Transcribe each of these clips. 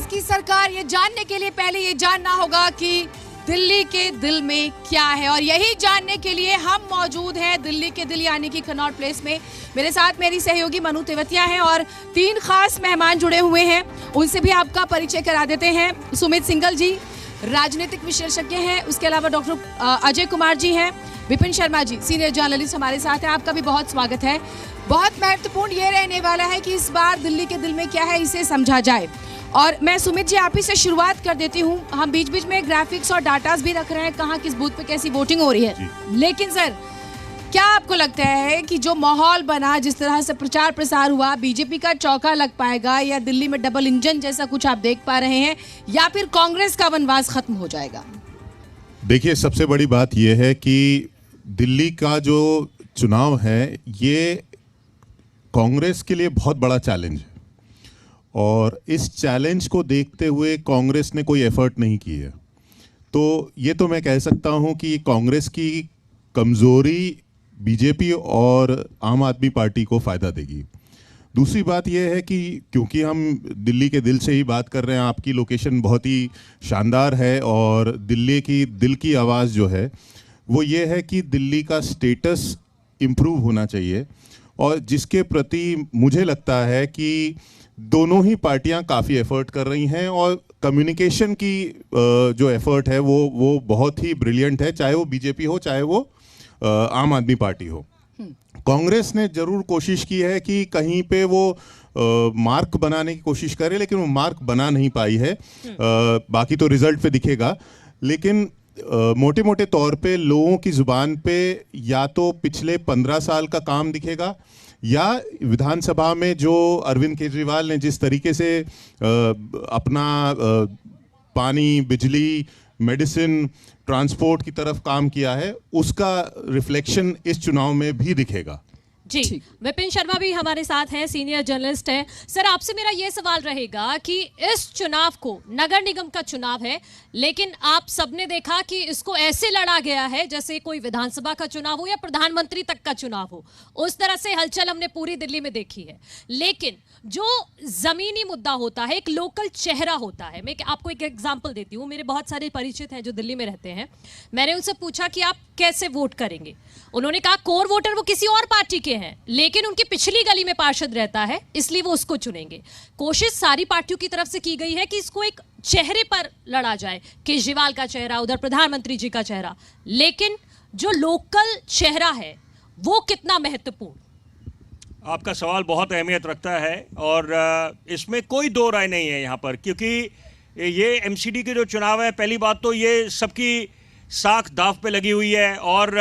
आज की सरकार, ये जानने के लिए पहले ये जानना होगा कि दिल्ली के दिल में क्या है, और यही जानने के लिए हम मौजूद हैं दिल्ली के दिल यानी कि कनॉट प्लेस में। मेरे साथ मेरी सहयोगी मनु तेवतिया हैं और 3 खास मेहमान जुड़े हुए हैं, उनसे भी आपका परिचय करा देते हैं। सुमित सिंघल जी राजनीतिक विशेषज्ञ हैं, उसके अलावा डॉक्टर अजय कुमार जी हैं, विपिन शर्मा जी सीनियर जर्नलिस्ट हमारे साथ हैं। आपका भी बहुत स्वागत है। बहुत महत्वपूर्ण ये रहने वाला है कि इस बार दिल्ली के दिल में क्या है इसे समझा जाए। और मैं सुमित जी आप ही से शुरुआत कर देती हूँ। हम बीच बीच में ग्राफिक्स और डाटास भी रख रहे हैं, कहाँ किस बूथ पे कैसी वोटिंग हो रही है, लेकिन सर क्या आपको लगता है कि जो माहौल बना, जिस तरह से प्रचार प्रसार हुआ, बीजेपी का चौका लग पाएगा या दिल्ली में डबल इंजन जैसा कुछ आप देख पा रहे हैं, या फिर कांग्रेस का वनवास खत्म हो जाएगा? देखिए, सबसे बड़ी बात यह है कि दिल्ली का जो चुनाव है ये कांग्रेस के लिए बहुत बड़ा चैलेंज है, और इस चैलेंज को देखते हुए कांग्रेस ने कोई एफर्ट नहीं की है। तो ये तो मैं कह सकता हूं कि कांग्रेस की कमज़ोरी बीजेपी और आम आदमी पार्टी को फ़ायदा देगी। दूसरी बात यह है कि क्योंकि हम दिल्ली के दिल से ही बात कर रहे हैं, आपकी लोकेशन बहुत ही शानदार है, और दिल्ली की दिल की आवाज़ जो है वो ये है कि दिल्ली का स्टेटस इम्प्रूव होना चाहिए, और जिसके प्रति मुझे लगता है कि दोनों ही पार्टियां काफ़ी एफर्ट कर रही हैं, और कम्युनिकेशन की जो एफर्ट है वो बहुत ही ब्रिलियंट है, चाहे वो बीजेपी हो चाहे वो आम आदमी पार्टी हो। कांग्रेस ने जरूर कोशिश की है कि कहीं पे वो मार्क बनाने की कोशिश करे, लेकिन वो मार्क बना नहीं पाई है। बाकी तो रिजल्ट पे दिखेगा, लेकिन मोटे मोटे तौर पे लोगों की जुबान पे या तो पिछले 15 साल का काम दिखेगा, या विधानसभा में जो अरविंद केजरीवाल ने जिस तरीके से अपना पानी, बिजली, मेडिसिन, ट्रांसपोर्ट की तरफ काम किया है, उसका रिफ्लेक्शन इस चुनाव में भी दिखेगा। जी, विपिन शर्मा भी हमारे साथ हैं, सीनियर जर्नलिस्ट हैं। सर, आपसे मेरा ये सवाल रहेगा कि इस चुनाव को, नगर निगम का चुनाव है, लेकिन आप सबने देखा कि इसको ऐसे लड़ा गया है जैसे कोई विधानसभा का चुनाव हो या प्रधानमंत्री तक का चुनाव हो। उस तरह से हलचल हमने पूरी दिल्ली में देखी है। लेकिन जो जमीनी मुद्दा होता है, एक लोकल चेहरा होता है। मैं आपको एक एग्जाम्पल देती हूँ। मेरे बहुत सारे परिचित हैं जो दिल्ली में रहते हैं। मैंने उनसे पूछा कि आप कैसे वोट करेंगे। उन्होंने कहा कोर वोटर वो किसी और पार्टी के हैं, लेकिन उनकी पिछली गली में पार्षद रहता है, इसलिए वो उसको चुनेंगे। कोशिश सारी पार्टियों की तरफ से की गई है कि इसको एक चेहरे पर लड़ा जाए, केजरीवाल का चेहरा, उधर प्रधानमंत्री जी का चेहरा, लेकिन जो लोकल चेहरा है वो कितना महत्वपूर्ण? आपका सवाल बहुत अहमियत रखता है, और इसमें कोई दो राय नहीं है यहाँ पर, क्योंकि ये एमसीडी के जो चुनाव है, पहली बात तो ये सबकी साख दाव पे लगी हुई है, और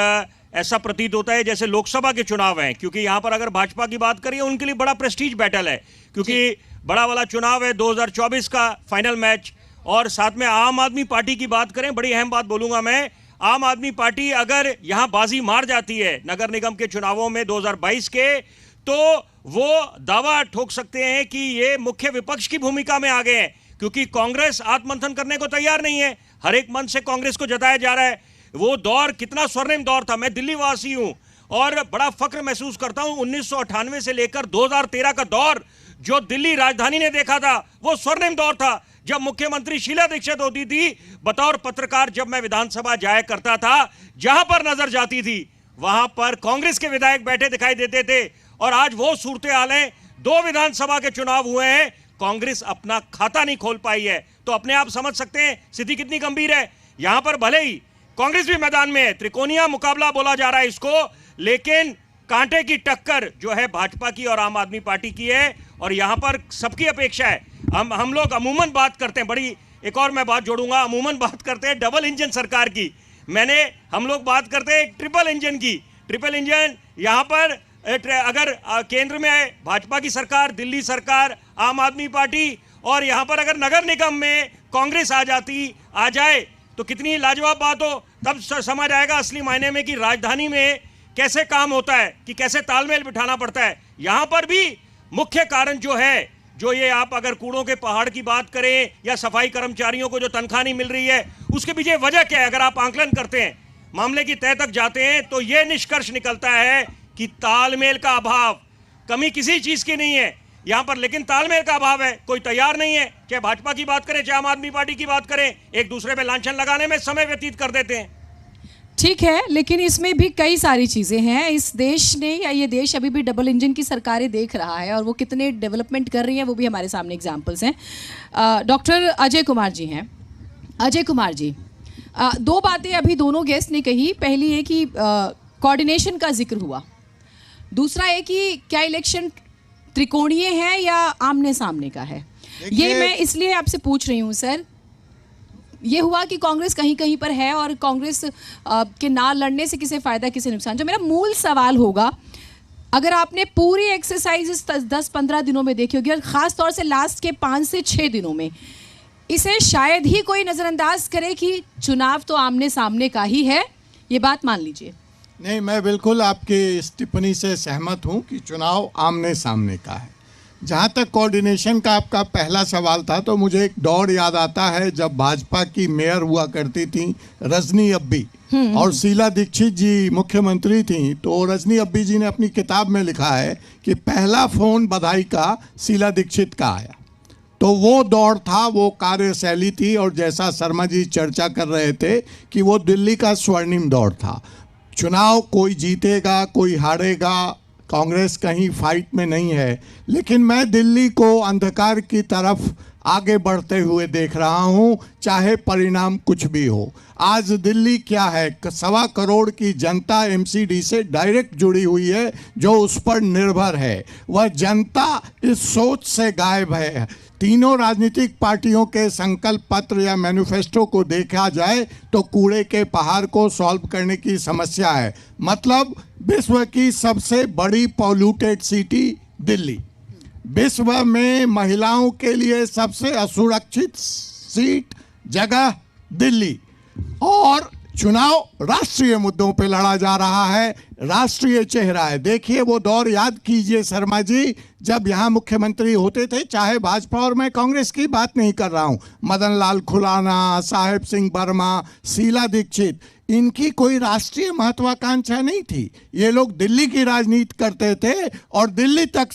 ऐसा प्रतीत होता है जैसे लोकसभा के चुनाव हैं, क्योंकि यहाँ पर अगर भाजपा की बात करिए उनके लिए बड़ा प्रेस्टीज बैटल है, क्योंकि बड़ा वाला चुनाव है 2024 का फाइनल मैच। और साथ में आम आदमी पार्टी की बात करें, बड़ी अहम बात बोलूंगा मैं, आम आदमी पार्टी अगर यहाँ बाजी मार जाती है नगर निगम के चुनावों में 2022 के, तो वो दावा ठोक सकते हैं कि ये मुख्य विपक्ष की भूमिका में आ गए हैं, क्योंकि कांग्रेस आत्ममंथन करने को तैयार नहीं है। हर एक मंच से कांग्रेस को जताया जा रहा है। वो दौर कितना स्वर्णिम दौर था। मैं दिल्ली वासी हूं और बड़ा फक्र महसूस करता हूं, 1998 से लेकर 2013 का दौर जो दिल्ली राजधानी ने देखा था, वो स्वर्णिम दौर था, जब मुख्यमंत्री शीला दीक्षित होती थी। बतौर पत्रकार जब मैं विधानसभा जाया करता था, जहां पर नजर जाती थी वहां पर कांग्रेस के विधायक बैठे दिखाई देते थे, और आज वो सूरत हाल है। 2 विधानसभा के चुनाव हुए हैं, कांग्रेस अपना खाता नहीं खोल पाई है। तो अपने आप समझ सकते हैं स्थिति कितनी गंभीर है। यहां पर भले ही कांग्रेस भी मैदान में है, त्रिकोणीय मुकाबला बोला जा रहा है इसको, लेकिन कांटे की टक्कर जो है भाजपा की और आम आदमी पार्टी की है, और यहां पर सबकी अपेक्षा है। हम लोग अमूमन बात करते हैं, बड़ी एक और मैं बात जोड़ूंगा, अमूमन बात करते हैं डबल इंजन सरकार की। हम लोग बात करते हैं ट्रिपल इंजन की। ट्रिपल इंजन यहां पर अगर केंद्र में है भाजपा की सरकार, दिल्ली सरकार, आम आदमी पार्टी, और यहां पर अगर नगर निगम में कांग्रेस आ जाए तो कितनी लाजवाब बात हो। तब समझ आएगा असली मायने में कि राजधानी में कैसे काम होता है, कि कैसे तालमेल बिठाना पड़ता है। यहां पर भी मुख्य कारण जो है, जो ये आप अगर कूड़ों के पहाड़ की बात करें या सफाई कर्मचारियों को जो तनख्वाह नहीं मिल रही है, उसके पीछे वजह क्या है? अगर आप आंकलन करते हैं, मामले की तह तक जाते हैं, तो यह निष्कर्ष निकलता है कि तालमेल का अभाव। कमी किसी चीज की नहीं है, यहाँ पर, लेकिन तालमेल का अभाव है। कोई तैयार नहीं है, चाहे भाजपा की बात करें चाहे आम आदमी पार्टी की बात करें, एक दूसरे पे लांछन लगाने में समय व्यतीत कर देते हैं। ठीक है, लेकिन इसमें भी कई सारी चीज़ें हैं। इस देश ने या ये देश अभी भी डबल इंजन की सरकारें देख रहा है और वो कितने डेवलपमेंट कर रही हैं वो भी हमारे सामने एग्जांपल्स हैं। डॉक्टर अजय कुमार जी हैं। अजय कुमार जी, दो बातें अभी दोनों गेस्ट ने कही। पहली है कि कोऑर्डिनेशन का जिक्र हुआ, दूसरा है कि क्या इलेक्शन त्रिकोणीय है या आमने सामने का है। ये मैं इसलिए आपसे पूछ रही हूँ सर, ये हुआ कि कांग्रेस कहीं कहीं पर है और कांग्रेस के ना लड़ने से किसे फ़ायदा किसे नुकसान। जो मेरा मूल सवाल होगा, अगर आपने पूरी एक्सरसाइज इस 10-15 दिनों में देखी होगी और ख़ास तौर से लास्ट के 5 से 6 दिनों में, इसे शायद ही कोई नज़रअंदाज करे कि चुनाव तो आमने सामने का ही है। ये बात मान लीजिए। नहीं, मैं बिल्कुल आपकी इस टिप्पणी से सहमत हूं कि चुनाव आमने सामने का है। जहां तक कोऑर्डिनेशन का आपका पहला सवाल था, तो मुझे एक दौर याद आता है जब भाजपा की मेयर हुआ करती थी रजनी अब्बी और शीला दीक्षित जी मुख्यमंत्री थी। तो रजनी अब्बी जी ने अपनी किताब में लिखा है कि पहला फ़ोन बधाई का शीला दीक्षित का आया। तो वो दौर था, वो कार्यशैली थी, और जैसा शर्मा जी चर्चा कर रहे थे कि वो दिल्ली का स्वर्णिम दौर था। चुनाव कोई जीतेगा कोई हारेगा, कांग्रेस कहीं फाइट में नहीं है, लेकिन मैं दिल्ली को अंधकार की तरफ आगे बढ़ते हुए देख रहा हूं, चाहे परिणाम कुछ भी हो। आज दिल्ली क्या है, 1.25 करोड़ की जनता एमसीडी से डायरेक्ट जुड़ी हुई है, जो उस पर निर्भर है। वह जनता इस सोच से गायब है। तीनों राजनीतिक पार्टियों के संकल्प पत्र या मैनिफेस्टो को देखा जाए तो कूड़े के पहाड़ को सॉल्व करने की समस्या है। मतलब विश्व की सबसे बड़ी पॉल्यूटेड सिटी दिल्ली, विश्व में महिलाओं के लिए सबसे असुरक्षित सीट जगह दिल्ली, और चुनाव राष्ट्रीय मुद्दों पे लड़ा जा रहा है, राष्ट्रीय चेहरा है। देखिए वो दौर याद कीजिए शर्मा जी, जब यहाँ मुख्यमंत्री होते थे, चाहे भाजपा, और मैं कांग्रेस की बात नहीं कर रहा हूँ, मदन लाल खुराना, साहेब सिंह वर्मा, शीला दीक्षित, इनकी कोई राष्ट्रीय महत्वाकांक्षा नहीं थी। ये लोग दिल्ली की राजनीति करते थे और दिल्ली तक